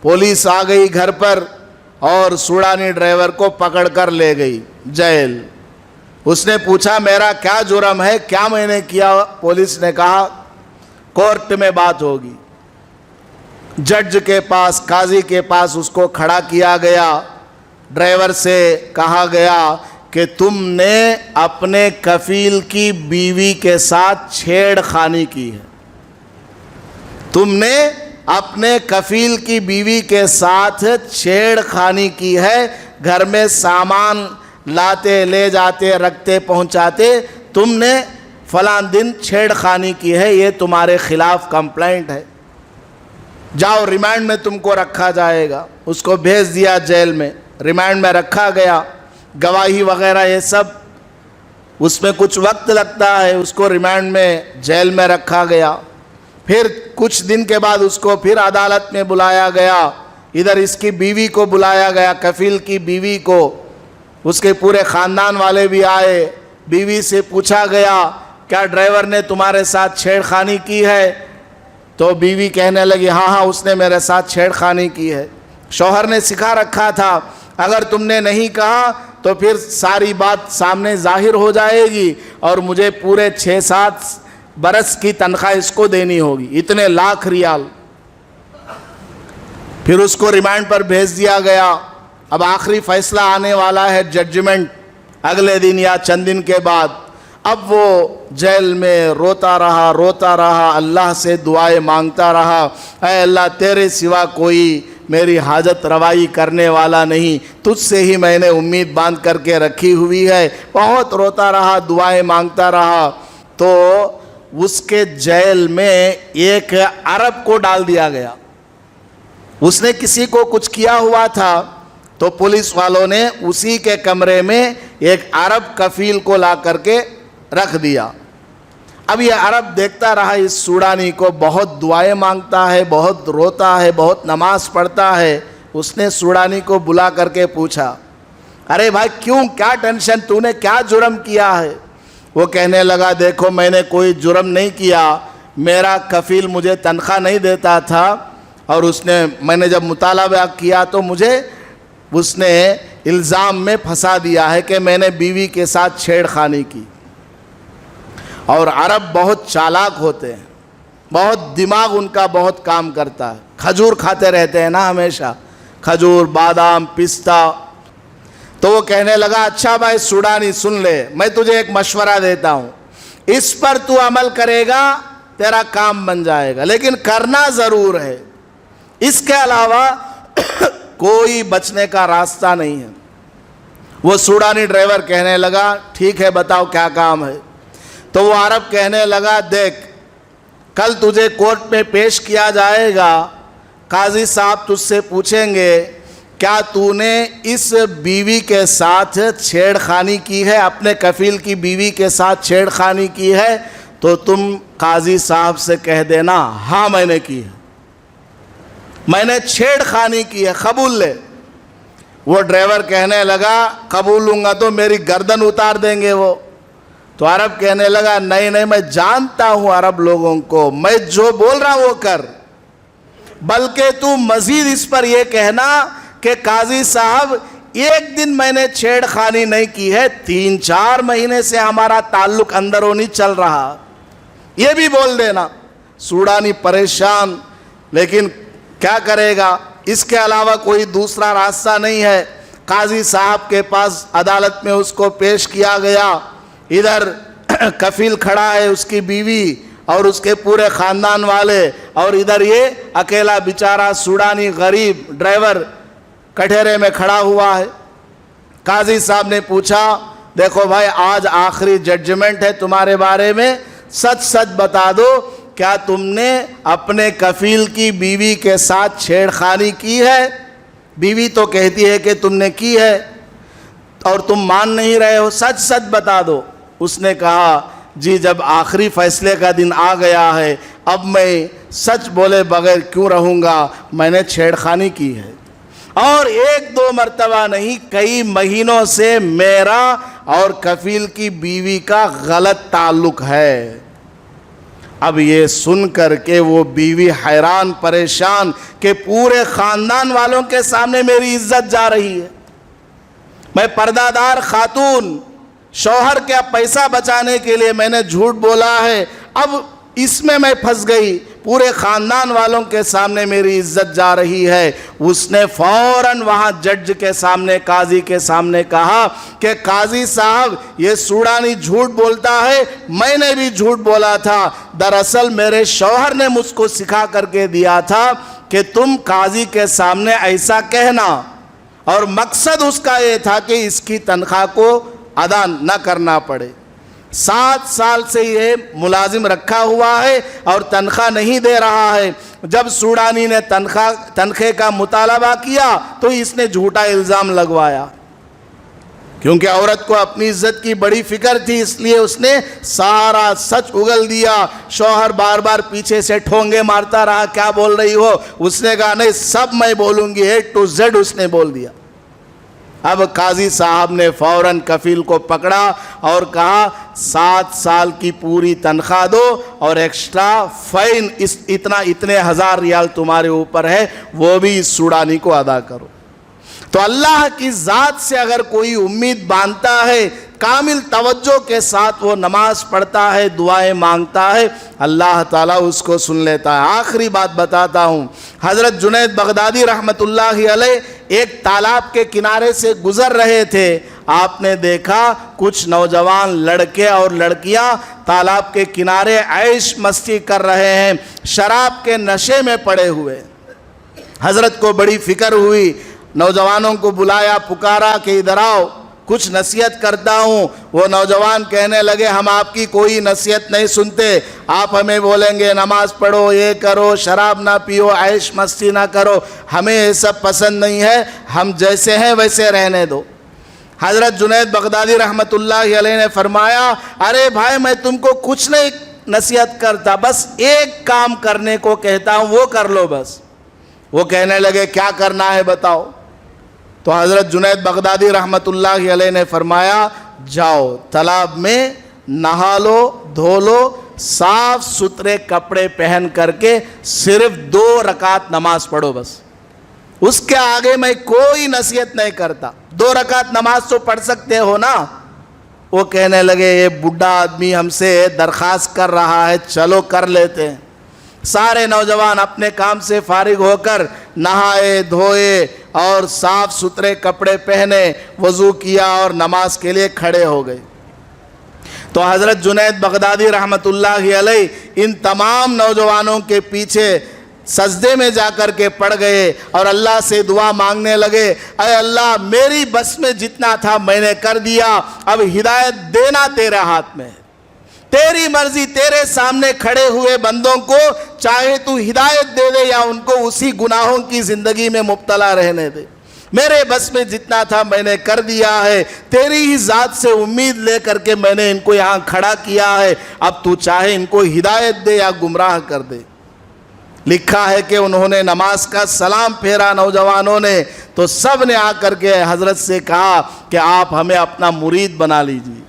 پولیس آ گئی گھر پر اور سوڈانی ڈرائیور کو پکڑ کر لے گئی جیل۔ اس نے پوچھا میرا کیا جرم ہے، کیا میں نے کیا؟ پولیس نے کہا کورٹ میں بات ہوگی۔ جج کے پاس، قاضی کے پاس اس کو کھڑا کیا گیا، ڈرائیور سے کہا گیا کہ تم نے اپنے کفیل کی بیوی کے ساتھ چھیڑ خانی کی ہے، تم نے اپنے کفیل کی بیوی کے ساتھ چھیڑ خانی کی ہے، گھر میں سامان لاتے لے جاتے رکھتے پہنچاتے تم نے فلاں دن چھیڑ خانی کی ہے، یہ تمہارے خلاف کمپلینٹ ہے، جاؤ ریمانڈ میں تم کو رکھا جائے گا۔ اس کو بھیج دیا جیل میں، ریمانڈ میں رکھا گیا، گواہی وغیرہ یہ سب اس میں کچھ وقت لگتا ہے، اس کو ریمانڈ میں جیل میں رکھا گیا۔ پھر کچھ دن کے بعد اس کو پھر عدالت میں بلایا گیا، ادھر اس کی بیوی کو بلایا گیا، کفیل کی بیوی کو، اس کے پورے خاندان والے بھی آئے، بیوی سے پوچھا گیا کیا ڈرائیور نے تمہارے ساتھ چھیڑ خانی کی ہے؟ تو بیوی کہنے لگی ہاں اس نے میرے ساتھ چھیڑ خانی کی ہے۔ شوہر نے سکھا رکھا تھا اگر تم نے نہیں کہا تو پھر ساری بات سامنے ظاہر ہو جائے گی اور مجھے پورے 6-7 برس کی تنخواہ اس کو دینی ہوگی، اتنے لاکھ ریال۔ پھر اس کو ریمانڈ پر بھیج دیا گیا۔ اب آخری فیصلہ آنے والا ہے، ججمنٹ، اگلے دن یا چند دن کے بعد۔ اب وہ جیل میں روتا رہا، اللہ سے دعائیں مانگتا رہا، اے اللہ تیرے سوا کوئی میری حاجت روائی کرنے والا نہیں، تجھ سے ہی میں نے امید باندھ کر کے رکھی ہوئی ہے۔ بہت روتا رہا، دعائیں مانگتا رہا، تو اس کے جیل میں ایک عرب کو ڈال دیا گیا۔ اس نے کسی کو کچھ کیا ہوا تھا، تو پولیس والوں نے اسی کے کمرے میں ایک عرب کفیل کو لا کر کے رکھ دیا۔ اب یہ عرب دیکھتا رہا اس سوڈانی کو، بہت دعائیں مانگتا ہے، بہت روتا ہے، بہت نماز پڑھتا ہے۔ اس نے سوڈانی کو بلا کر کے پوچھا، ارے بھائی کیوں، کیا ٹینشن، تو نے کیا جرم کیا ہے؟ وہ کہنے لگا، دیکھو میں نے کوئی جرم نہیں کیا، میرا کفیل مجھے تنخواہ نہیں دیتا تھا، اور میں نے جب مطالبہ کیا تو مجھے اس نے الزام میں پھنسا دیا ہے کہ میں نے بیوی کے ساتھ چھیڑ خانی کی۔ اور عرب بہت چالاک ہوتے ہیں، بہت دماغ ان کا بہت کام کرتا ہے، کھجور کھاتے رہتے ہیں نا ہمیشہ، کھجور، بادام، پستہ۔ تو وہ کہنے لگا، اچھا بھائی سوڈانی سن لے، میں تجھے ایک مشورہ دیتا ہوں، اس پر تو عمل کرے گا تیرا کام بن جائے گا، لیکن کرنا ضرور ہے، اس کے علاوہ کوئی بچنے کا راستہ نہیں ہے۔ وہ سوڈانی ڈرائیور کہنے لگا، ٹھیک ہے بتاؤ کیا کام ہے؟ تو وہ عرب کہنے لگا، دیکھ کل تجھے کورٹ میں پیش کیا جائے گا، قاضی صاحب تجھ سے پوچھیں گے کیا تو نے اس بیوی کے ساتھ چھیڑ خانی کی ہے، اپنے کفیل کی بیوی کے ساتھ چھیڑ خانی کی ہے؟ تو تم قاضی صاحب سے کہہ دینا، ہاں میں نے کی ہے، میں نے چھیڑ خانی کی ہے، قبول لے۔ وہ ڈرائیور کہنے لگا، قبول لوں گا تو میری گردن اتار دیں گے وہ۔ تو عرب کہنے لگا، نہیں نہیں، میں جانتا ہوں عرب لوگوں کو، میں جو بول رہا ہوں وہ کر، بلکہ تو مزید اس پر یہ کہنا کہ قاضی صاحب ایک دن میں نے چھیڑ خانی نہیں کی ہے، 3-4 مہینے سے ہمارا تعلق اندرونی چل رہا، یہ بھی بول دینا۔ سوڈانی پریشان، لیکن کیا کرے گا، اس کے علاوہ کوئی دوسرا راستہ نہیں ہے۔ قاضی صاحب کے پاس عدالت میں اس کو پیش کیا گیا، ادھر کفیل کھڑا ہے، اس کی بیوی اور اس کے پورے خاندان والے، اور ادھر یہ اکیلا بیچارہ سوڈانی غریب ڈرائیور کٹہرے میں کھڑا ہوا ہے۔ قاضی صاحب نے پوچھا، دیکھو بھائی آج آخری ججمنٹ ہے تمہارے بارے میں، سچ سچ بتا دو، کیا تم نے اپنے کفیل کی بیوی کے ساتھ چھیڑ خانی کی ہے؟ بیوی تو کہتی ہے کہ تم نے کی ہے، اور تم مان نہیں رہے ہو، سچ سچ بتا دو۔ اس نے کہا، جی جب آخری فیصلے کا دن آ گیا ہے، اب میں سچ بولے بغیر کیوں رہوں گا، میں نے چھیڑ خانی کی ہے، اور 1-2 مرتبہ نہیں، کئی مہینوں سے میرا اور کفیل کی بیوی کا غلط تعلق ہے۔ اب یہ سن کر کے وہ بیوی حیران پریشان کہ پورے خاندان والوں کے سامنے میری عزت جا رہی ہے، میں پردہ دار خاتون، شوہر کا پیسہ بچانے کے لیے میں نے جھوٹ بولا ہے، اب اس میں پھنس گئی، پورے خاندان والوں کے سامنے میری عزت جا رہی ہے۔ اس نے فوراً وہاں جج کے سامنے، قاضی کے سامنے کہا کہ قاضی صاحب یہ سوڈانی جھوٹ بولتا ہے، میں نے بھی جھوٹ بولا تھا، دراصل میرے شوہر نے مجھ کو سکھا کر کے دیا تھا کہ تم قاضی کے سامنے ایسا کہنا، اور مقصد اس کا یہ تھا کہ اس کی تنخواہ کو ادا نہ کرنا پڑے۔ 7 سال سے یہ ملازم رکھا ہوا ہے اور تنخواہ نہیں دے رہا ہے۔ جب سوڈانی نے تنخواہ کا مطالبہ کیا تو اس نے جھوٹا الزام لگوایا، کیونکہ عورت کو اپنی عزت کی بڑی فکر تھی، اس لیے اس نے سارا سچ اگل دیا۔ شوہر بار بار پیچھے سے ٹھونگے مارتا رہا، کیا بول رہی ہو؟ اس نے کہا، نہیں سب میں بولوں گی، A to Z اس نے بول دیا۔ اب قاضی صاحب نے فوراً کفیل کو پکڑا اور کہا 7 سال کی پوری تنخواہ دو اور ایکسٹرا فائن اتنے 1000 ریال تمہارے اوپر ہے، وہ بھی اس سوڈانی کو ادا کرو۔ تو اللہ کی ذات سے اگر کوئی امید باندھتا ہے، کامل توجہ کے ساتھ وہ نماز پڑھتا ہے، دعائیں مانگتا ہے، اللہ تعالیٰ اس کو سن لیتا ہے۔ آخری بات بتاتا ہوں، حضرت جنید بغدادی رحمت اللہ علیہ ایک تالاب کے کنارے سے گزر رہے تھے، آپ نے دیکھا کچھ نوجوان لڑکے اور لڑکیاں تالاب کے کنارے عیش مستی کر رہے ہیں، شراب کے نشے میں پڑے ہوئے۔ حضرت کو بڑی فکر ہوئی، نوجوانوں کو بلایا، پکارا کہ ادھر آؤ، کچھ نصیحت کرتا ہوں۔ وہ نوجوان کہنے لگے ہم آپ کی کوئی نصیحت نہیں سنتے، آپ ہمیں بولیں گے نماز پڑھو، یہ کرو، شراب نہ پیو، عیش مستی نہ کرو، ہمیں یہ سب پسند نہیں ہے، ہم جیسے ہیں ویسے رہنے دو۔ حضرت جنید بغدادی رحمت اللہ علیہ نے فرمایا ارے بھائی میں تم کو کچھ نہیں نصیحت کرتا، بس ایک کام کرنے کو کہتا ہوں، وہ کر لو بس۔ وہ کہنے لگے کیا کرنا ہے بتاؤ؟ تو حضرت جنید بغدادی رحمت اللہ علیہ نے فرمایا جاؤ تالاب میں نہا لو، دھو لو، صاف ستھرے کپڑے پہن کر کے صرف 2 رکعت نماز پڑھو بس، اس کے آگے میں کوئی نصیحت نہیں کرتا۔ 2 رکعت نماز تو پڑھ سکتے ہو نا؟ وہ کہنے لگے یہ بڈھا آدمی ہم سے درخواست کر رہا ہے، چلو کر لیتے ہیں۔ سارے نوجوان اپنے کام سے فارغ ہو کر نہائے دھوئے اور صاف ستھرے کپڑے پہنے، وضو کیا اور نماز کے لیے کھڑے ہو گئے۔ تو حضرت جنید بغدادی رحمت اللہ علیہ ان تمام نوجوانوں کے پیچھے سجدے میں جا کر کے پڑ گئے اور اللہ سے دعا مانگنے لگے، اے اللہ میری بس میں جتنا تھا میں نے کر دیا، اب ہدایت دینا تیرے ہاتھ میں ہے، تیری مرضی، تیرے سامنے کھڑے ہوئے بندوں کو چاہے تو ہدایت دے دے یا ان کو اسی گناہوں کی زندگی میں مبتلا رہنے دے، میرے بس میں جتنا تھا میں نے کر دیا ہے، تیری ہی ذات سے امید لے کر کے میں نے ان کو یہاں کھڑا کیا ہے، اب تو چاہے ان کو ہدایت دے یا گمراہ کر دے۔ لکھا ہے کہ انہوں نے نماز کا سلام پھیرا نوجوانوں نے، تو سب نے آ کر کے حضرت سے کہا کہ آپ ہمیں اپنا مرید بنا لیجیے،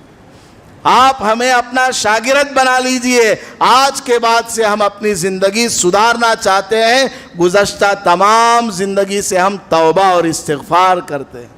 آپ ہمیں اپنا شاگرد بنا لیجئے، آج کے بعد سے ہم اپنی زندگی سدھارنا چاہتے ہیں، گزشتہ تمام زندگی سے ہم توبہ اور استغفار کرتے ہیں۔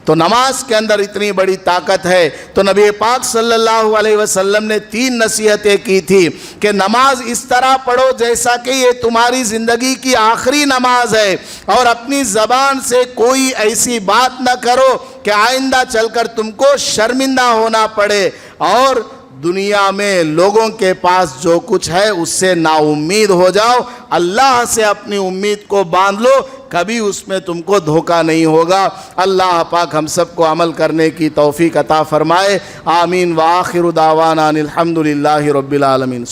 تو نماز کے اندر اتنی بڑی طاقت ہے، تو نبی پاک صلی اللہ علیہ وسلم نے 3 نصیحتیں کی تھی کہ نماز اس طرح پڑھو جیسا کہ یہ تمہاری زندگی کی آخری نماز ہے، اور اپنی زبان سے کوئی ایسی بات نہ کرو کہ آئندہ چل کر تم کو شرمندہ ہونا پڑے، اور دنیا میں لوگوں کے پاس جو کچھ ہے اس سے نا امید ہو جاؤ، اللہ سے اپنی امید کو باندھ لو، کبھی اس میں تم کو دھوکہ نہیں ہوگا۔ اللہ پاک ہم سب کو عمل کرنے کی توفیق عطا فرمائے، آمین۔ وآخر دعوانا الحمدللہ رب العالمین۔